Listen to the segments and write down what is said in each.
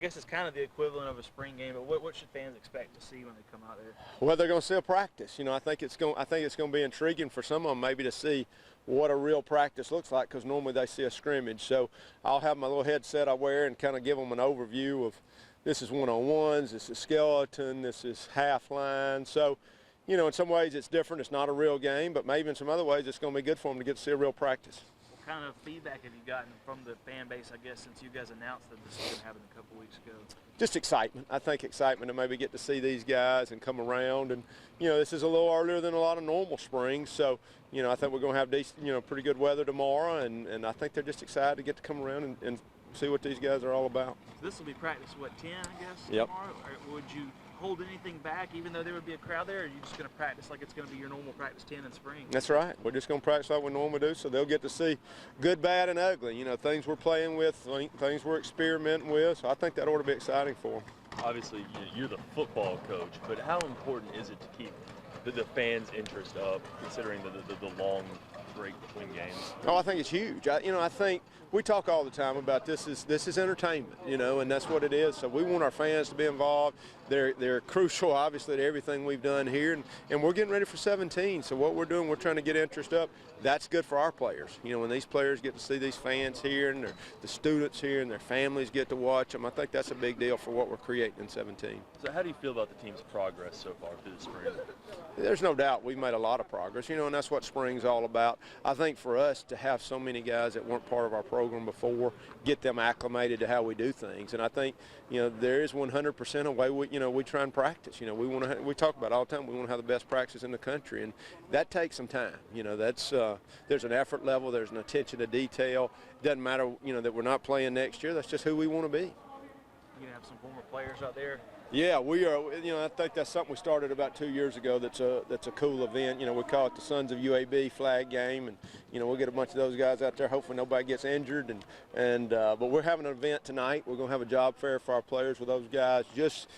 I guess it's kind of the equivalent of a spring game, but what should fans expect to see when they come out there? Well, they're going to see a practice. I think it's going to be intriguing for some of them maybe to see what a real practice looks like, because normally they see a scrimmage. So I'll have my little headset I wear and kind of give them an overview of this is one-on-ones, this is skeleton, this is half line. So, in some ways it's different. It's not a real game, but maybe in some other ways it's going to be good for them to get to see a real practice. What kind of feedback have you gotten from the fan base, I guess, since you guys announced that this was going to happen a couple weeks ago? Just excitement. I think excitement to maybe get to see these guys and come around. And, this is a little earlier than a lot of normal springs. So, I think we're going to have decent, pretty good weather tomorrow. And I think they're just excited to get to come around and see what these guys are all about. This will be practice, 10, I guess, yep. Tomorrow? Or would you hold anything back even though there would be a crowd there, or are you just going to practice like it's going to be your normal practice 10 in spring? That's right. We're just going to practice like we normally do, so they'll get to see good, bad, and ugly. Things we're playing with, things we're experimenting with. So I think that ought to be exciting for them. Obviously, you're the football coach, but how important is it to keep the fans' interest up, considering the long break between games? Oh, I think it's huge. I think we talk all the time about this is entertainment, and that's what it is. So we want our fans to be involved. They're crucial, obviously, to everything we've done here, and we're getting ready for 17. So what we're doing, we're trying to get interest up. That's good for our players. When these players get to see these fans here and the students here and their families get to watch them, I think that's a big deal for what we're creating in 17. So how do you feel about the team's progress so far through the spring? There's no doubt we've made a lot of progress, and that's what spring's all about. I think for us to have so many guys that weren't part of our program before, get them acclimated to how we do things. And I think, there is 100% a way we try and practice. We talk about it all the time. We want to have the best practice in the country, and that takes some time. There's an effort level, there's an attention to detail. It doesn't matter, that we're not playing next year. That's just who we want to be. You're going to have some former players out there? Yeah, we are. I think that's something we started about 2 years ago. That's a cool event. We call it the Sons of UAB flag game, and we'll get a bunch of those guys out there. Hopefully nobody gets injured. But we're having an event tonight. We're going to have a job fair for our players with those guys, just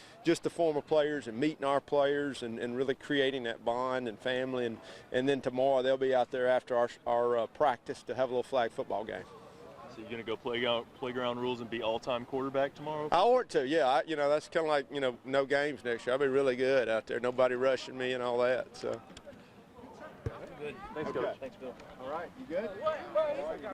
the former players, and meeting our players and really creating that bond and family. And then tomorrow they'll be out there after our practice to have a little flag football game. So you're going to go playground rules and be all-time quarterback tomorrow? I ought to, yeah. That's kind of like, no games next year. I'll be really good out there. Nobody rushing me and all that. So. Good. Thanks, okay. Coach. Thanks, Bill. All right, you good?